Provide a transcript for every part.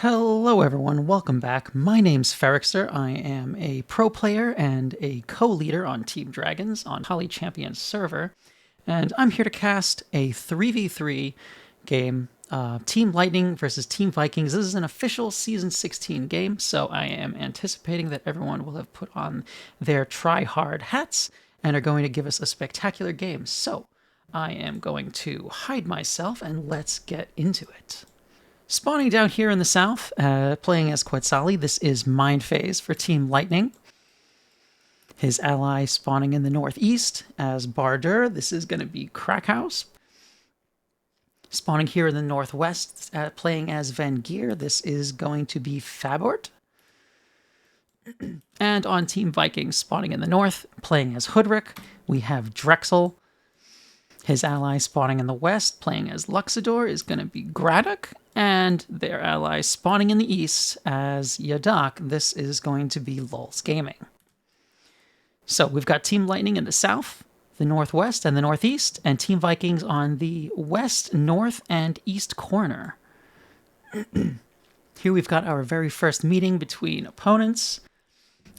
Hello everyone, welcome back. My name's Ferrikster. I am a pro player and a co-leader on Team Dragons on PolyChampions server, and I'm here to cast a 3v3 game, Team Lightning versus Team Vikings. This is an official Season 16 game, so I am anticipating that everyone will have put on their try-hard hats and are going to give us a spectacular game. So I am going to hide myself and let's get into it. Spawning down here in the south, playing as Quetzali, this is Mind Phase for Team Lightning. His ally spawning in the northeast as Bardur, this is going to be Crackhouse. Spawning here in the northwest, playing as Vengir, this is going to be Fabort. And on Team Vikings, spawning in the north, playing as Hoodrick, we have Drexel. His ally spawning in the west, playing as Luxidoor, is going to be Yadakk, and their ally spawning in the east as Yadakk, this is going to be Lulz Gaming. So we've got Team Lightning in the south, the northwest, and the northeast, and Team Vikings on the west, north, and east corner. Here we've got our very first meeting between opponents.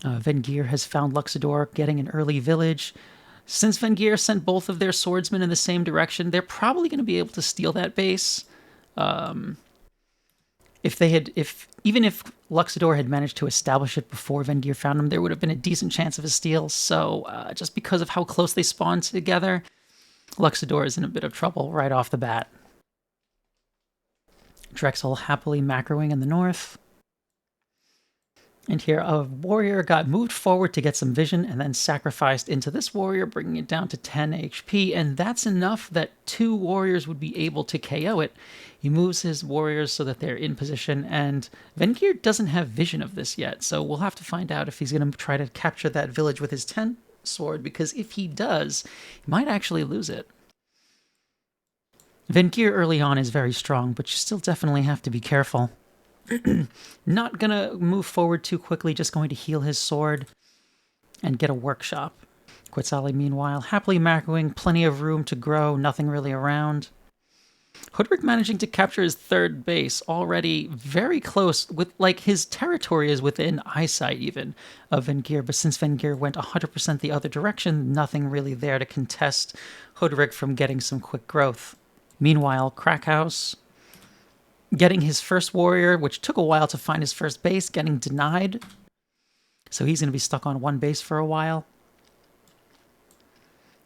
Vengir has found Luxidoor getting an early village. Since Vengir sent both of their swordsmen in the same direction, they're probably going to be able to steal that base. Even if Luxidor had managed to establish it before Vengir found him, there would have been a decent chance of a steal. So just because of how close they spawned together, Luxidor is in a bit of trouble right off the bat. Drexel happily macroing in the north. And here, a warrior got moved forward to get some vision and then sacrificed into this warrior, bringing it down to 10 HP, and that's enough that 2 warriors would be able to KO it. He moves his warriors so that they're in position, and Vengir doesn't have vision of this yet, so we'll have to find out if he's going to try to capture that village with his 10 sword, because if he does, he might actually lose it. Vengir early on is very strong, but you still definitely have to be careful. Not gonna move forward too quickly, just going to heal his sword and get a workshop. Quetzali, meanwhile, happily macroing, plenty of room to grow, nothing really around. Hoodrick managing to capture his 3rd base, already very close, with like his territory is within eyesight even of Vengir, but since Vengir went 100% the other direction, nothing really there to contest Hoodrick from getting some quick growth. Meanwhile, Crackhouse getting his first warrior, which took a while to find his first base, getting denied. So he's going to be stuck on 1 base for a while.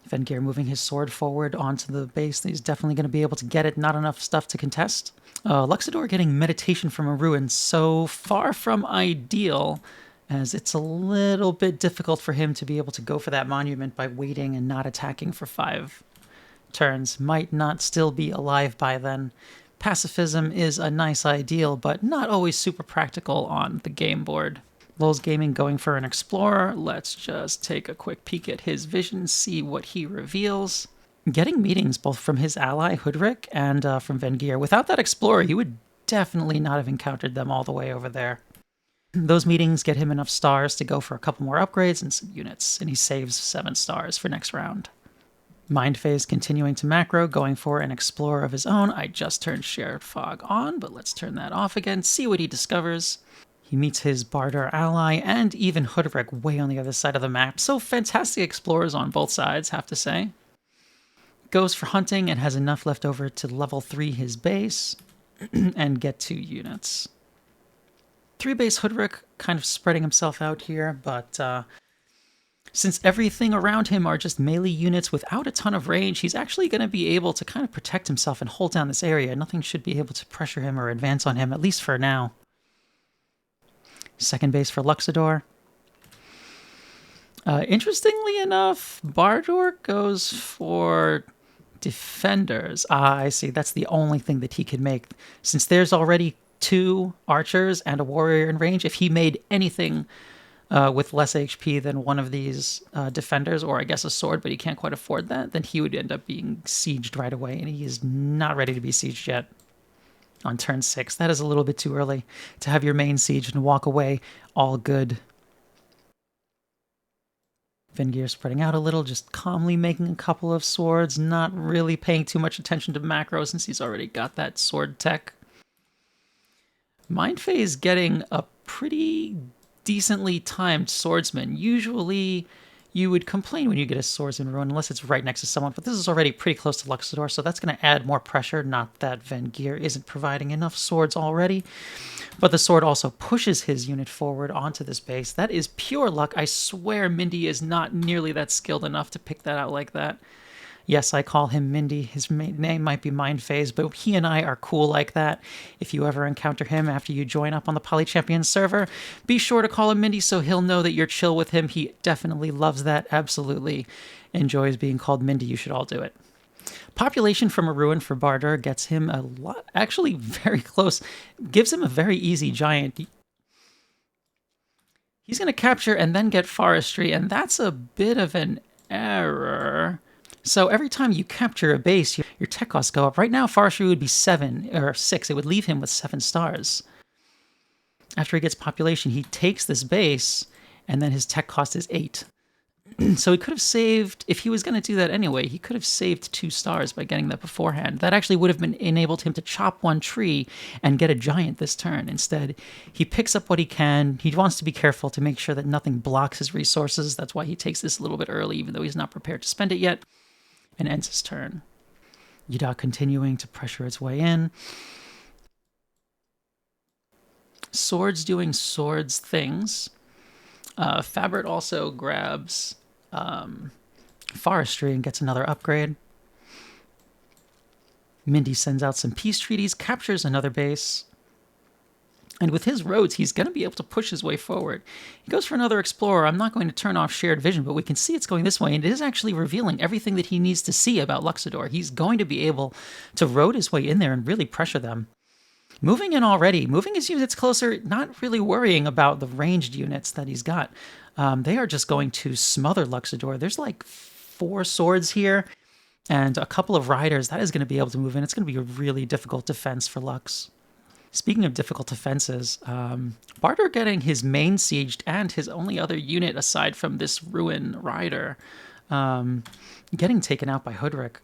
Vengir moving his sword forward onto the base. He's definitely going to be able to get it. Not enough stuff to contest. Luxidor getting meditation from a ruin. So far from ideal, as it's a little bit difficult for him to be able to go for that monument by waiting and not attacking for 5 turns. Might not still be alive by then. Pacifism is a nice ideal, but not always super practical on the game board. Lulz Gaming going for an Explorer. Let's just take a quick peek at his vision, see what he reveals. Getting meetings both from his ally, Hoodrick, and from Vengir. Without that Explorer, he would definitely not have encountered them all the way over there. Those meetings get him enough stars to go for a couple more upgrades and some units, and he saves 7 stars for next round. Mind Phase continuing to macro, going for an Explorer of his own. I just turned Shared Fog on, but let's turn that off again, see what he discovers. He meets his Bardur ally, and even Hoodrick way on the other side of the map. So fantastic Explorers on both sides, have to say. Goes for hunting and has enough left over to level 3 his base and get 2 units. 3 base Hoodrick kind of spreading himself out here, but since everything around him are just melee units without a ton of range, he's actually going to be able to kind of protect himself and hold down this area. Nothing should be able to pressure him or advance on him, at least for now. 2nd base for Luxidor. Interestingly enough, Bardur goes for defenders. I see. That's the only thing that he can make. Since there's already 2 archers and a warrior in range, if he made anything with less HP than one of these defenders, or I guess a sword, but he can't quite afford that, then he would end up being sieged right away, and he is not ready to be sieged yet. On turn 6, that is a little bit too early to have your main siege and walk away all good. Vengir spreading out a little, just calmly making a couple of swords, not really paying too much attention to macro since he's already got that sword tech. Mindfay is getting a pretty decently timed swordsman. Usually you would complain when you get a swordsman ruin unless it's right next to someone, but this is already pretty close to Luxidoor, so that's going to add more pressure. Not that Vengir isn't providing enough swords already, but the sword also pushes his unit forward onto this base. That is pure luck. I swear Mindy is not nearly that skilled enough to pick that out like that. Yes, I call him Mindy. His name might be Mindphase, but he and I are cool like that. If you ever encounter him after you join up on the PolyChampions server, be sure to call him Mindy so he'll know that you're chill with him. He definitely loves that, absolutely enjoys being called Mindy. You should all do it. Population from a ruin for Bardur gets him a lot, actually very close, gives him a very easy giant. He's going to capture and then get forestry, and that's a bit of an error. So every time you capture a base, your tech costs go up. Right now, forestry would be 7 or 6. It would leave him with 7 stars. After he gets population, he takes this base, and then his tech cost is 8. So he could have saved, if he was going to do that anyway, he could have saved 2 stars by getting that beforehand. That actually would have enabled him to chop one tree and get a giant this turn. Instead, he picks up what he can. He wants to be careful to make sure that nothing blocks his resources. That's why he takes this a little bit early, even though he's not prepared to spend it yet, and ends his turn. Yadakk continuing to pressure its way in. Swords doing swords things. Fabrit also grabs forestry and gets another upgrade. Mindy sends out some peace treaties, captures another base. And with his roads, he's going to be able to push his way forward. He goes for another explorer. I'm not going to turn off shared vision, but we can see it's going this way, and it is actually revealing everything that he needs to see about Luxidoor. He's going to be able to road his way in there and really pressure them. Moving in already, moving his units closer, not really worrying about the ranged units that he's got. They are just going to smother Luxidoor. There's like 4 swords here and a couple of riders. That is going to be able to move in. It's going to be a really difficult defense for Lux. Speaking of difficult defenses, Bardur getting his main sieged and his only other unit aside from this ruin rider getting taken out by Hoodrick.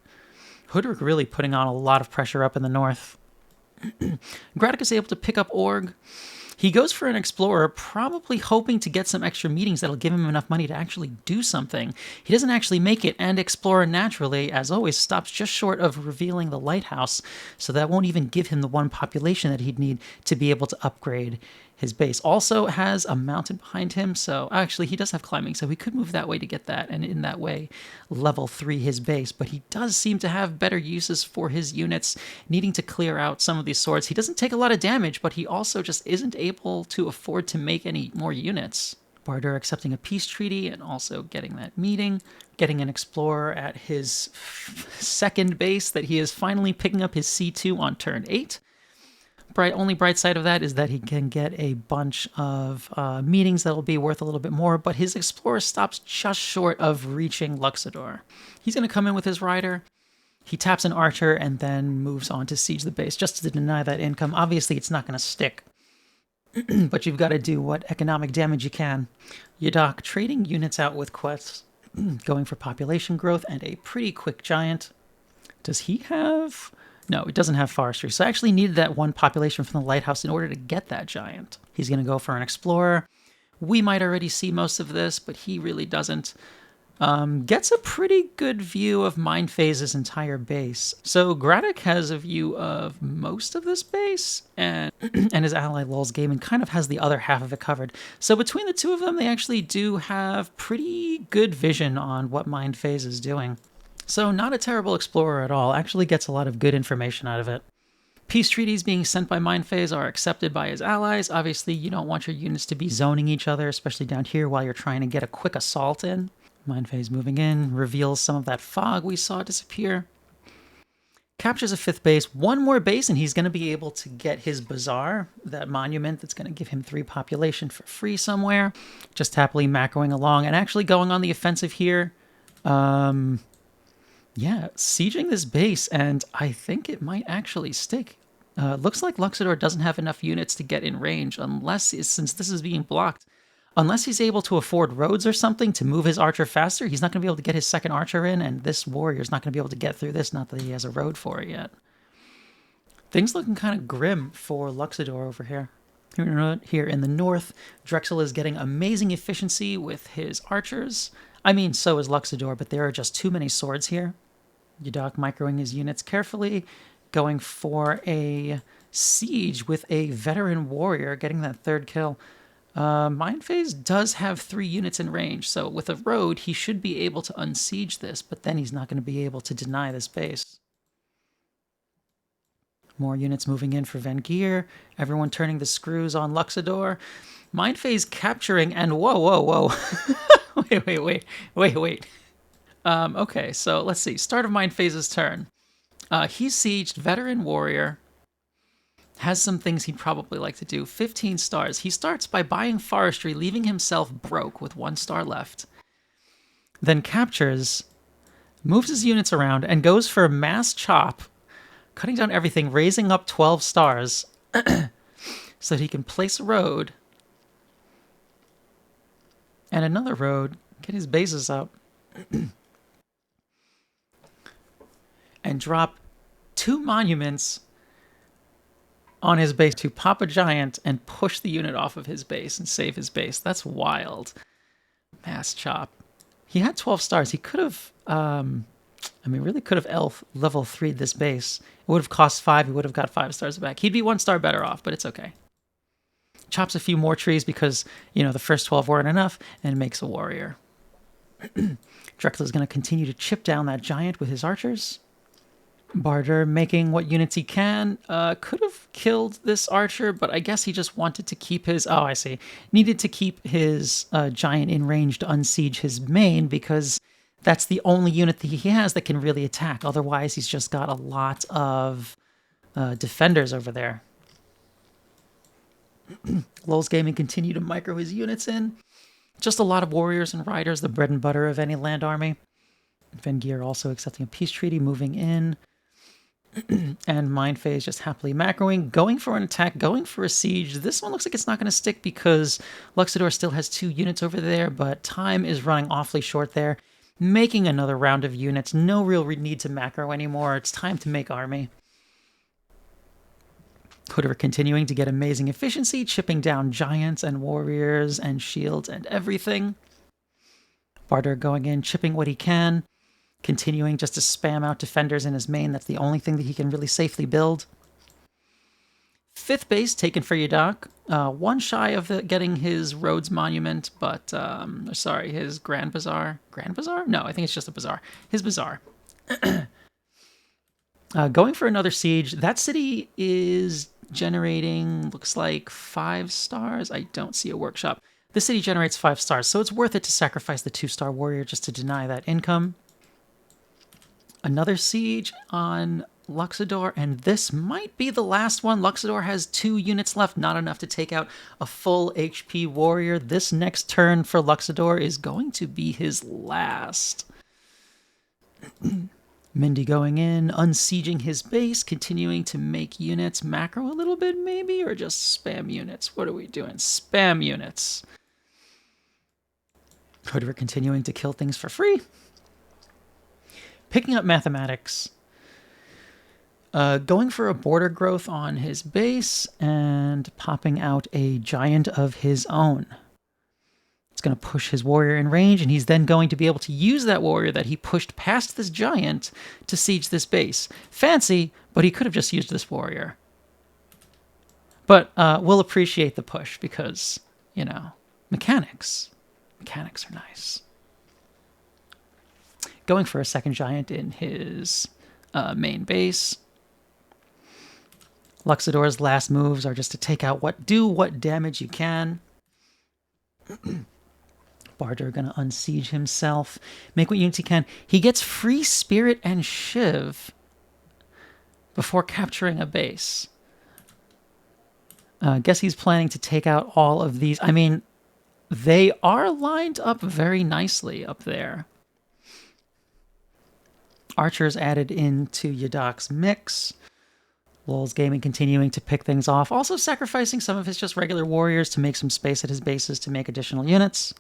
Hoodrick really putting on a lot of pressure up in the north. Yadakk is able to pick up Org. He goes for an explorer, probably hoping to get some extra meetings that'll give him enough money to actually do something. He doesn't actually make it, and explorer naturally, as always, stops just short of revealing the lighthouse, so that won't even give him the 1 population that he'd need to be able to upgrade his base. Also has a mountain behind him, so actually he does have climbing, so he could move that way to get that, and in that way level 3 his base. But he does seem to have better uses for his units, needing to clear out some of these swords. He doesn't take a lot of damage, but he also just isn't able to afford to make any more units. Bardur accepting a peace treaty and also getting that meeting, getting an explorer at his second base that he is finally picking up his C2 on turn 8. Only bright side of that is that he can get a bunch of meetings that'll be worth a little bit more, but his explorer stops just short of reaching Luxidoor. He's going to come in with his rider. He taps an archer and then moves on to siege the base just to deny that income. Obviously, it's not going to stick, but you've got to do what economic damage you can. Yadakk trading units out with Quetz, going for population growth and a pretty quick giant. Does he have... No, it doesn't have forestry, so I actually needed that 1 population from the lighthouse in order to get that giant. He's going to go for an explorer. We might already see most of this, but he really doesn't. Gets a pretty good view of Mindphase's entire base. So Yadakk has a view of most of this base, and his ally Lul's Gaming kind of has the other half of it covered. So between the two of them, they actually do have pretty good vision on what Mindphase is doing. So not a terrible explorer at all, actually gets a lot of good information out of it. Peace treaties being sent by Mindphase are accepted by his allies. Obviously, you don't want your units to be zoning each other, especially down here while you're trying to get a quick assault in. Mindphase moving in, reveals some of that fog we saw disappear. Captures a 5th base, 1 more base, and he's going to be able to get his bazaar, that monument that's going to give him 3 population for free somewhere. Just happily macroing along and actually going on the offensive here. Yeah, sieging this base, and I think it might actually stick. Looks like Luxidoor doesn't have enough units to get in range, since this is being blocked. Unless he's able to afford roads or something to move his archer faster, he's not going to be able to get his second archer in, and this warrior's not going to be able to get through this, not that he has a road for it yet. Things looking kind of grim for Luxidoor over here. Here in the north, Drexel is getting amazing efficiency with his archers. I mean, so is Luxidoor, but there are just too many swords here. Yadakk microing his units carefully, going for a siege with a veteran warrior, getting that third kill. Mindphase does have 3 units in range, so with a road, he should be able to unsiege this, but then he's not going to be able to deny this base. More units moving in for Vengir, everyone turning the screws on Luxidoor. Mindphase capturing, and whoa. wait. Okay, so let's see. Start of Mindphase's turn. He's sieged, veteran warrior. Has some things he'd probably like to do. 15 stars. He starts by buying forestry, leaving himself broke with 1 star left. Then captures, moves his units around, and goes for a mass chop, cutting down everything, raising up 12 stars so that he can place a road and another road, get his bases up, and drop 2 monuments on his base to pop a giant and push the unit off of his base and save his base. That's wild. Mass chop. He had 12 stars. He could have, really could have level 3'd this base. It would have cost 5. He would have got 5 stars back. He'd be 1 star better off, but it's okay. Chops a few more trees because, the first 12 weren't enough, and makes a warrior. Drexel is going to continue to chip down that giant with his archers. Bardur making what units he can. Could have killed this archer, but I guess he just wanted to keep his... Oh, I see. Needed to keep his giant in range to unsiege his main because that's the only unit that he has that can really attack. Otherwise, he's just got a lot of defenders over there. Lulz Gaming continue to micro his units in. Just a lot of warriors and riders, the bread and butter of any land army. Vengir also accepting a peace treaty, moving in. And Mindphase just happily macroing, going for an attack, going for a siege. This one looks like it's not going to stick because Luxidoor still has 2 units over there, but time is running awfully short there. Making another round of units. No real need to macro anymore. It's time to make army. Hoodrick continuing to get amazing efficiency, chipping down giants and warriors and shields and everything. Bardur going in, chipping what he can. Continuing just to spam out defenders in his main. That's the only thing that he can really safely build. 5th base taken for Yadakk. 1 shy of getting his Rhodes Monument, but, his Grand Bazaar. Grand Bazaar? No, I think it's just a bazaar. His bazaar. Going for another siege. That city is generating, looks like 5 stars. I don't see a workshop. The city generates 5 stars, so it's worth it to sacrifice the 2-star warrior just to deny that income. Another siege on Luxidoor, and this might be the last one. Luxidoor has 2 units left, not enough to take out a full HP warrior. This next turn for Luxidoor is going to be his last. Mindy going in, unsieging his base, continuing to make units. Macro a little bit maybe, or just spam units? What are we doing? Spam units. Hoodrick continuing to kill things for free. Picking up mathematics. Going for a border growth on his base and popping out a giant of his own. It's going to push his warrior in range, and he's then going to be able to use that warrior that he pushed past this giant to siege this base. Fancy, but he could have just used this warrior. But we'll appreciate the push because, mechanics. Mechanics are nice. Going for a second giant in his main base. Luxidoor's last moves are just to take out what damage you can. Bardur gonna unsiege himself. Make what units he can. He gets free Spirit and Shiv before capturing a base. Guess he's planning to take out all of these. I mean, they are lined up very nicely up there. Archers added into Yadakk's mix. Lulz Gaming continuing to pick things off. Also sacrificing some of his just regular warriors to make some space at his bases to make additional units.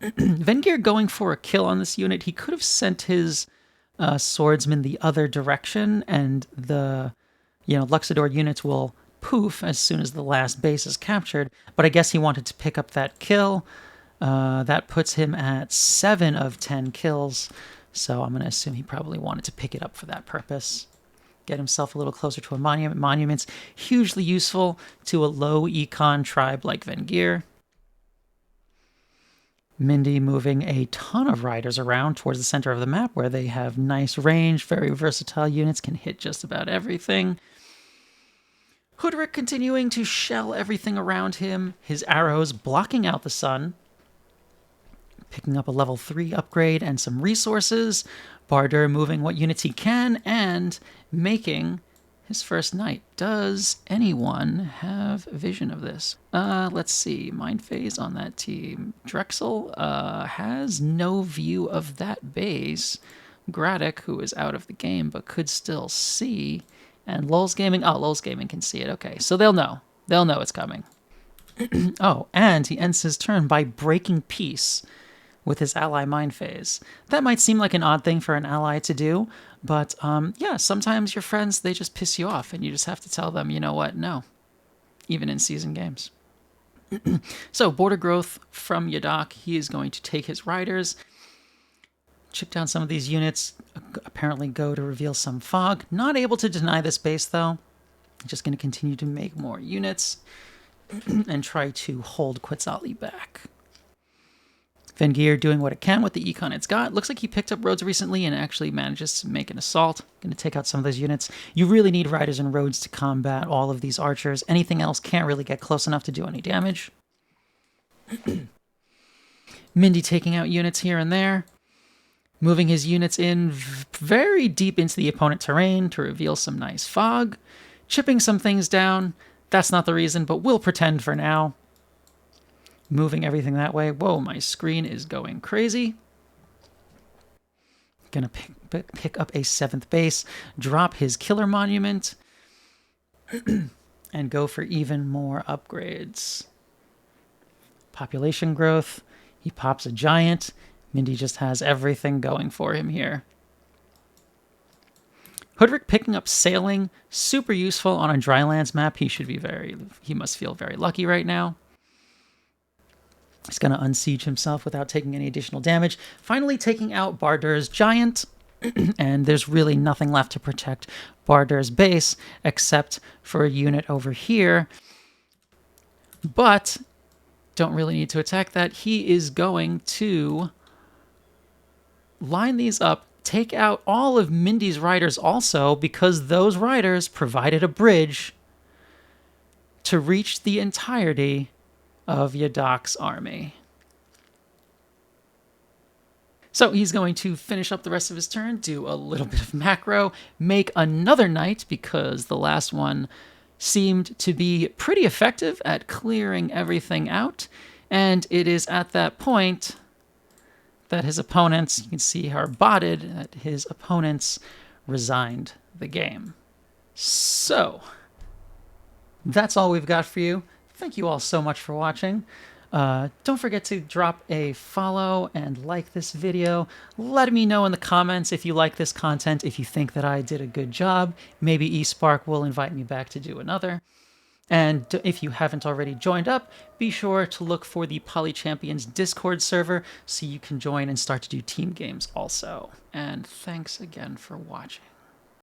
Vengir going for a kill on this unit. He could have sent his swordsman the other direction, and the Luxidoor units will poof as soon as the last base is captured, but I guess he wanted to pick up that kill. That puts him at 7 of 10 kills, so I'm going to assume he probably wanted to pick it up for that purpose. Get himself a little closer to a monument. Monument's hugely useful to a low econ tribe like Vengir. Mindy moving a ton of riders around towards the center of the map where they have nice range, very versatile units, can hit just about everything. Hoodrick continuing to shell everything around him, his arrows blocking out the sun. Picking up a level 3 upgrade and some resources. Bardur moving what units he can and making his first knight. Does anyone have vision of this? Let's see. Mind phase on that team. Drexel has no view of that base. Yadakk, who is out of the game but could still see. And Lulz Gaming. Oh, Lulz Gaming can see it. Okay, so they'll know. They'll know it's coming. Oh, and he ends his turn by breaking peace with his ally mind phase. That might seem like an odd thing for an ally to do, but yeah, sometimes your friends, they just piss you off and you just have to tell them, you know what, no, even in season games. So border growth from Yadakk. He is going to take his riders, chip down some of these units, apparently go to reveal some fog. Not able to deny this base though. Just going to continue to make more units and try to hold Quetzali back. Vengir doing what it can with the econ it's got. Looks like he picked up roads recently and actually manages to make an assault. Going to take out some of those units. You really need riders and roads to combat all of these archers. Anything else can't really get close enough to do any damage. Mindy taking out units here and there. Moving his units in very deep into the opponent terrain to reveal some nice fog. Chipping some things down. That's not the reason, but we'll pretend for now. Moving everything that way. Whoa, my screen is going crazy. Gonna pick up a 7th base, drop his killer monument, and go for even more upgrades. Population growth. He pops a giant. Mindy just has everything going for him here. Hoodrick picking up sailing, super useful on a drylands map. He must feel very lucky right now. He's going to unsiege himself without taking any additional damage. Finally taking out Bardur's giant. And there's really nothing left to protect Bardur's base except for a unit over here. But don't really need to attack that. He is going to line these up, take out all of Mindy's riders also, because those riders provided a bridge to reach the entirety of Yadakk's army. So he's going to finish up the rest of his turn, do a little bit of macro, make another knight because the last one seemed to be pretty effective at clearing everything out. And it is at that point that his opponents, you can see, are botted, that his opponents resigned the game. So that's all we've got for you. Thank you all so much for watching. Don't forget to drop a follow and like this video. Let me know in the comments if you like this content, if you think that I did a good job. Maybe eSpark will invite me back to do another. And if you haven't already joined up, be sure to look for the PolyChampions Discord server so you can join and start to do team games also. And thanks again for watching.